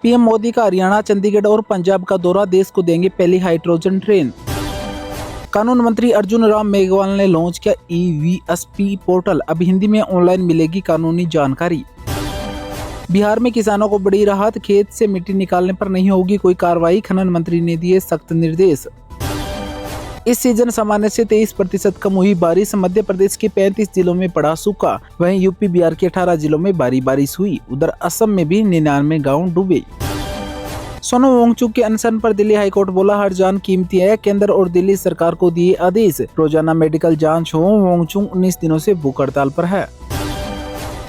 PM Modi का हरियाणा, चंडीगढ़ और पंजाब का दौरा, देश को देंगे पहली हाइड्रोजन ट्रेन। कानून मंत्री अर्जुन राम मेघवाल ने लॉन्च किया ईवीएसपी पोर्टल, अब हिंदी में ऑनलाइन मिलेगी कानूनी जानकारी। बिहार में किसानों को बड़ी राहत, खेत से मिट्टी निकालने पर नहीं होगी कोई कार्रवाई, खनन मंत्री ने दिए सख्त निर्देश। इस सीजन सामान्य से 23% कम हुई बारिश, मध्य प्रदेश के 35 जिलों में पड़ा सूखा, वहीं यूपी बिहार के 18 जिलों में भारी बारिश हुई। उधर असम में भी 99 गांव डूबे। सोनम वांगचुक के अनशन पर दिल्ली हाईकोर्ट बोला, हर जान कीमती है, केंद्र और दिल्ली सरकार को दिए आदेश, रोजाना मेडिकल जांच हो। वांगचुक 19 दिनों से भूख हड़ताल पर है।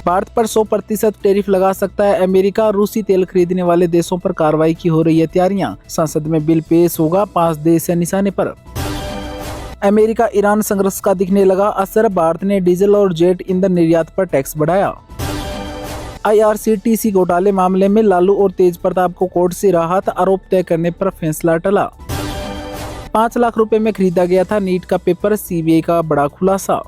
भारत पर 100% टैरिफ लगा सकता है अमेरिका, रूसी तेल खरीदने वाले देशों पर कार्रवाई की हो रही है तैयारियां, संसद में बिल पेश होगा, 5 देश है निशाने पर। अमेरिका ईरान संघर्ष का दिखने लगा असर, भारत ने डीजल और जेट ईंधन निर्यात पर टैक्स बढ़ाया। आईआरसीटीसी घोटाले मामले में लालू और तेज प्रताप को कोर्ट से राहत, आरोप तय करने पर फैसला टला। 5 लाख रुपए में खरीदा गया था नीट का पेपर, सीबीआई का बड़ा खुलासा।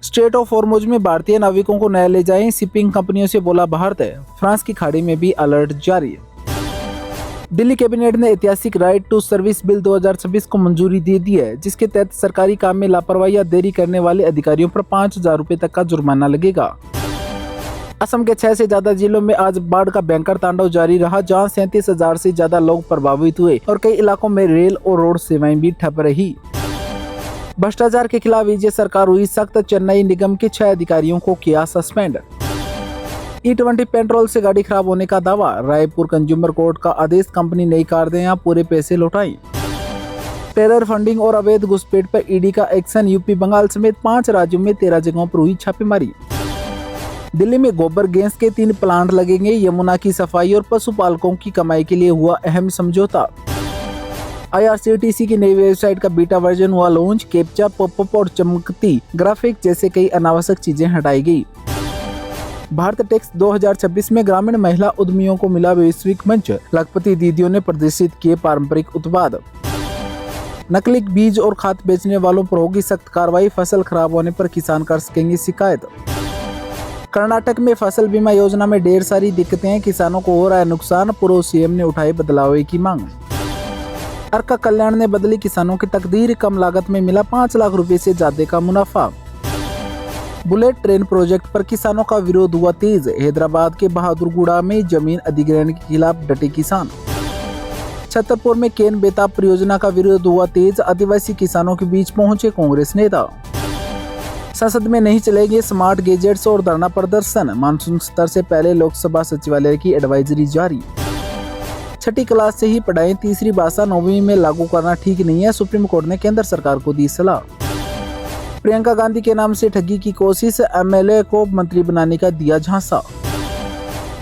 स्ट्रेट ऑफ हॉर्मुज में भारतीय नाविकों को न ले जाएं, शिपिंग कंपनियों से बोला भारत। फ्रांस की खाड़ी में भी अलर्ट जारी। दिल्ली कैबिनेट ने ऐतिहासिक राइट टू सर्विस बिल 2026 को मंजूरी दे दी है, जिसके तहत सरकारी काम में लापरवाही या देरी करने वाले अधिकारियों पर 5,000 रुपए तक का जुर्माना लगेगा। असम के 6 से ज्यादा जिलों में आज बाढ़ का भयंकर तांडव जारी रहा, जहां 37,000 से ज्यादा लोग प्रभावित हुए और कई इलाकों में रेल और रोड सेवाएं भी ठप रही। भ्रष्टाचार के खिलाफ विजय सरकार हुई सख्त, चेन्नई निगम के 6 अधिकारियों को किया सस्पेंड। E20 पेट्रोल से गाड़ी खराब होने का दावा, रायपुर कंज्यूमर कोर्ट का आदेश, कंपनी नई कार दें या पूरे पैसे लौटाएं। टेरर फंडिंग और अवैध घुसपैठ पर ईडी का एक्शन, यूपी बंगाल समेत 5 राज्यों में 13 जगहों पर हुई छापेमारी। दिल्ली में गोबर गैस के 3 प्लांट लगेंगे, यमुना की सफाई और पशुपालकों की कमाई के लिए हुआ अहम समझौता। आईआरसीटीसी की नई वेबसाइट का बीटा वर्जन हुआ लॉन्च, कैप्चा, पॉपअप और चमकती ग्राफिक जैसे कई अनावश्यक चीजें हटाई गई। भारत टेक्स 2026 में ग्रामीण महिला उद्यमियों को मिला वैश्विक मंच, लखपति दीदियों ने प्रदर्शित किए पारंपरिक उत्पाद। नकली बीज और खाद बेचने वालों पर होगी सख्त कार्रवाई, फसल खराब होने पर किसान कर सकेंगे शिकायत। कर्नाटक में फसल बीमा योजना में ढेर सारी दिक्कतें हैं, किसानों को हो रहा है नुकसान, पूर्व सीएम ने उठाई बदलाव की मांग। अर्का कल्याण ने बदली किसानों की तकदीर, कम लागत में मिला 5 लाख रुपए से ज्यादा का मुनाफा। बुलेट ट्रेन प्रोजेक्ट पर किसानों का विरोध हुआ तेज, हैदराबाद के बहादुरगुड़ा में जमीन अधिग्रहण के खिलाफ डटे किसान। छतरपुर में केन बेताब परियोजना का विरोध हुआ तेज, आदिवासी किसानों के बीच पहुंचे कांग्रेस नेता। संसद में नहीं चलेंगे स्मार्ट गैजेट्स और धरना प्रदर्शन, मानसून सत्र से पहले लोकसभा सचिवालय की एडवाइजरी जारी। 6ठी क्लास से ही पढ़ाएं तीसरी भाषा, 9वीं में लागू करना ठीक नहीं है, सुप्रीम कोर्ट ने केंद्र सरकार को दी सलाह। प्रियंका गांधी के नाम से ठगी की कोशिश, एमएलए को मंत्री बनाने का दिया झांसा।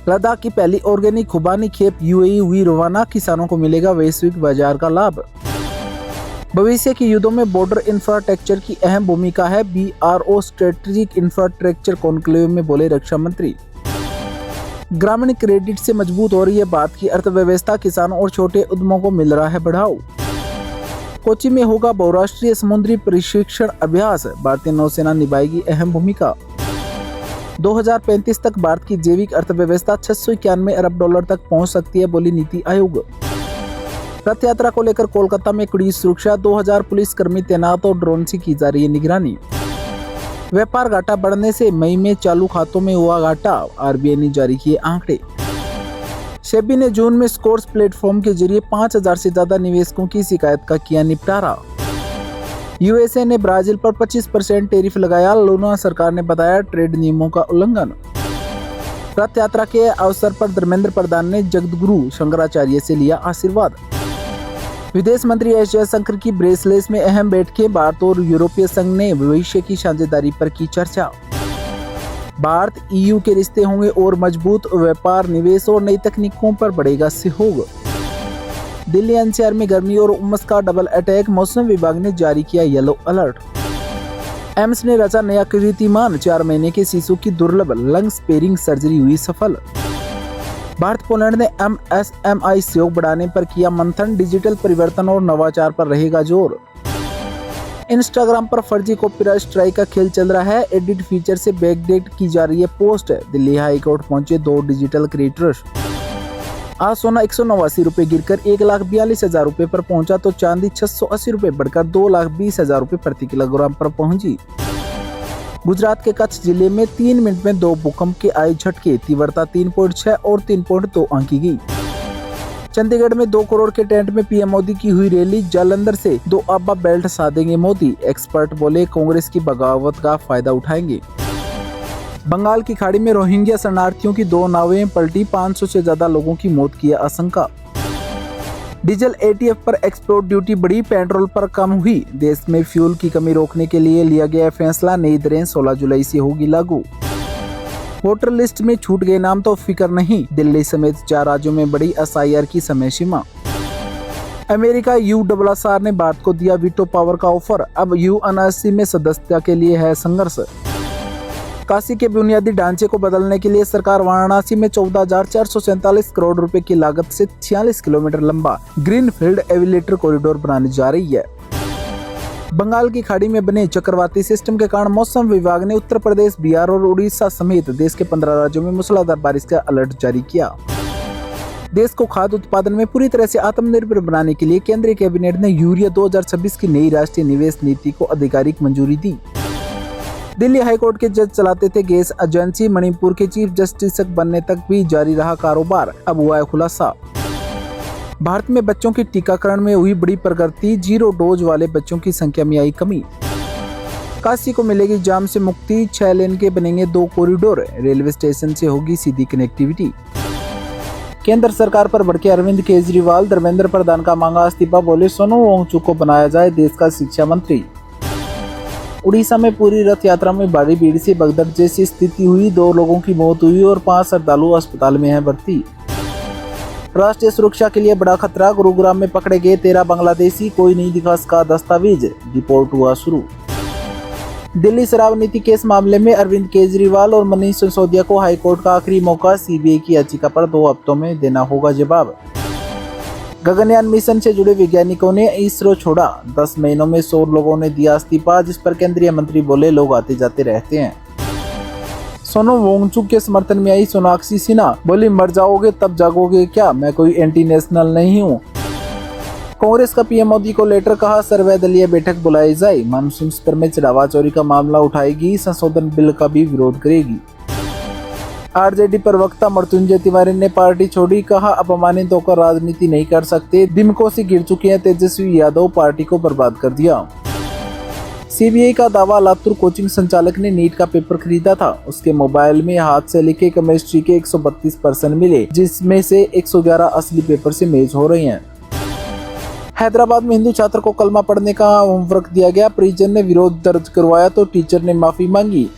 लद्दाख की पहली ऑर्गेनिक खुबानी खेप यूएई हुई रवाना, किसानों को मिलेगा वैश्विक बाजार का लाभ। भविष्य के युद्धों में बॉर्डर इंफ्रास्ट्रक्चर की अहम भूमिका है, बीआरओ स्ट्रेटेजिक इंफ्रास्ट्रक्चर कॉन्क्लेव में बोले रक्षा मंत्री। ग्रामीण क्रेडिट से मजबूत हो रही है भारत की अर्थव्यवस्था, किसानों और छोटे उद्यमों को मिल रहा है बढ़ावा। कोच्चि में होगा बहुराष्ट्रीय समुद्री प्रशिक्षण अभ्यास, भारतीय नौसेना निभाएगी अहम भूमिका। 2035 तक भारत की जैविक अर्थव्यवस्था 691 अरब डॉलर तक पहुंच सकती है, बोली नीति आयोग। रथ यात्रा को लेकर कोलकाता में कड़ी सुरक्षा, 2000 पुलिसकर्मी तैनात और ड्रोन से की जा रही है निगरानी। व्यापार घाटा बढ़ने से मई में चालू खातों में हुआ घाटा, आरबीआई ने जारी किए आंकड़े। सेबी ने जून में स्कोर्स प्लेटफॉर्म के जरिए 5,000 से ज्यादा निवेशकों की शिकायत का किया निपटारा। यूएसए ने ब्राजील पर 25% टैरिफ लगाया, लूना सरकार ने बताया ट्रेड नियमों का उल्लंघन। रथ यात्रा के अवसर पर धर्मेंद्र प्रधान ने जगद्गुरु शंकराचार्य से लिया आशीर्वाद। विदेश मंत्री एस जयशंकर की ब्रेसलेस में अहम बैठकें, भारत और यूरोपीय संघ ने भविष्य की साझेदारी पर की चर्चा। भारत ईयू के रिश्ते होंगे और मजबूत, व्यापार, निवेश और नई तकनीकों पर बढ़ेगा सहयोग। दिल्ली एनसीआर में गर्मी और उमस का डबल अटैक, मौसम विभाग ने जारी किया येलो अलर्ट। एम्स ने रचा नया कीर्तिमान, 4 महीने के शिशु की दुर्लभ लंग स्पेयरिंग सर्जरी हुई सफल। भारत पोलैंड ने एमएसएमई सहयोग बढ़ाने पर किया मंथन, डिजिटल परिवर्तन और नवाचार पर रहेगा जोर। इंस्टाग्राम पर फर्जी कॉपीराइट स्ट्राइक का खेल चल रहा है, एडिट फीचर से बैकडेट की जा रही है पोस्ट। दिल्ली हाई कोर्ट पहुंचे 2 डिजिटल क्रिएटर्स। आज सोना 189 रुपए गिरकर 1,42,000 रुपए पर पहुंचा तो चांदी 680 रुपए बढ़कर 2,20,000 रुपए प्रति किलोग्राम पर पहुंची। गुजरात के कच्छ जिले में 3 मिनट में 2 भूकंप के आए झटके, तीव्रता 3.6 और 3.2 आंकी गई। चंडीगढ़ में 2 करोड़ के टेंट में पीएम मोदी की हुई रैली, जालंधर से 2 अरब बेल्ट साधेंगे मोदी, एक्सपर्ट बोले कांग्रेस की बगावत का फायदा उठाएंगे। बंगाल की खाड़ी में रोहिंग्या शरणार्थियों की 2 नावें पलटी, 500 से ज्यादा लोगों की मौत की आशंका। डीजल एटीएफ पर एक्सपोर्ट ड्यूटी बढ़ी, पेट्रोल पर कम हुई। देश में फ्यूल की कमी रोकने के लिए लिया गया फैसला, नई दरें 16 जुलाई से होगी लागू। वोटर लिस्ट में छूट गए नाम तो फिक्र नहीं, दिल्ली समेत 4 राज्यों में बढ़ी एसआईआर की समय सीमा। अमेरिका यूएसआर ने भारत को दिया वीटो पावर का ऑफर, अब यूएनएससी में सदस्यता के लिए है संघर्ष। काशी के बुनियादी ढांचे को बदलने के लिए सरकार वाराणसी में 14,447 करोड़ रुपए की लागत से 46 किलोमीटर लंबा ग्रीनफील्ड एलिवेटेड कॉरिडोर बनाने जा रही है। बंगाल की खाड़ी में बने चक्रवाती सिस्टम के कारण मौसम विभाग ने उत्तर प्रदेश, बिहार और उड़ीसा समेत देश के 15 राज्यों में मूसलाधार बारिश का अलर्ट जारी किया। देश को खाद्य उत्पादन में पूरी तरह से आत्मनिर्भर बनाने के लिए केंद्रीय कैबिनेट ने यूरिया 2026 की नई राष्ट्रीय निवेश नीति को आधिकारिक मंजूरी दी। दिल्ली हाईकोर्ट के जज चलाते थे गैस एजेंसी, मणिपुर के चीफ जस्टिस बनने तक भी जारी रहा कारोबार, अब हुआ है खुलासा। भारत में बच्चों के टीकाकरण में हुई बड़ी प्रगति, 0 डोज वाले बच्चों की संख्या में आई कमी। काशी को मिलेगी जाम से मुक्ति, 6 लेन के बनेंगे 2 कॉरिडोर, रेलवे स्टेशन से होगी सीधी कनेक्टिविटी। केंद्र सरकार पर भड़के अरविंद केजरीवाल, धर्मेंद्र प्रधान का मांगा इस्तीफा, बोले सोनू वांगचुक को बनाया जाए देश का शिक्षा मंत्री। उड़ीसा में पूरी रथ यात्रा में भारी भीड़ से भगदड़ जैसी स्थिति हुई, 2 लोगों की मौत हुई और 5 श्रद्धालु अस्पताल में हैं भर्ती। राष्ट्रीय सुरक्षा के लिए बड़ा खतरा, गुरुग्राम में पकड़े गए 13 बांग्लादेशी, कोई नहीं दिखा इसका दस्तावेज, रिपोर्ट हुआ शुरू। दिल्ली शराब नीति केस मामले में अरविंद केजरीवाल और मनीष सिसोदिया को हाईकोर्ट का आखिरी मौका, सीबीआई की याचिका पर 2 हफ्तों में देना होगा जवाब। गगनयान मिशन से जुड़े वैज्ञानिकों ने इसरो छोड़ा, 10 महीनों में 100 लोगों ने दिया इस्तीफा, जिस पर केंद्रीय मंत्री बोले लोग आते जाते रहते हैं। सोनू वांगचुक के समर्थन में आई सोनाक्षी सिन्हा, बोली मर जाओगे तब जागोगे क्या, मैं कोई एंटी नेशनल नहीं हूँ। कांग्रेस का पीएम मोदी को लेटर, कहा सर्वदलीय बैठक बुलाई जाए, मानसून सत्र में चढ़ावा चोरी का मामला उठाएगी, संशोधन बिल का भी विरोध करेगी। आरजेडी प्रवक्ता मृत्युंजय तिवारी ने पार्टी छोड़ी, कहा अपमानित होकर राजनीति नहीं कर सकते, दिमकों से गिर चुके हैं तेजस्वी यादव, पार्टी को बर्बाद कर दिया। सीबीआई का दावा, लातूर कोचिंग संचालक ने नीट का पेपर खरीदा था, उसके मोबाइल में हाथ से लिखे केमिस्ट्री के 132 प्रश्न मिले, जिसमें से 111 असली पेपर से मैच हो रहे हैं। हैदराबाद में हिंदू छात्र को कलमा पढ़ने का होमवर्क दिया गया, परिजन ने विरोध दर्ज करवाया तो टीचर ने माफी मांगी।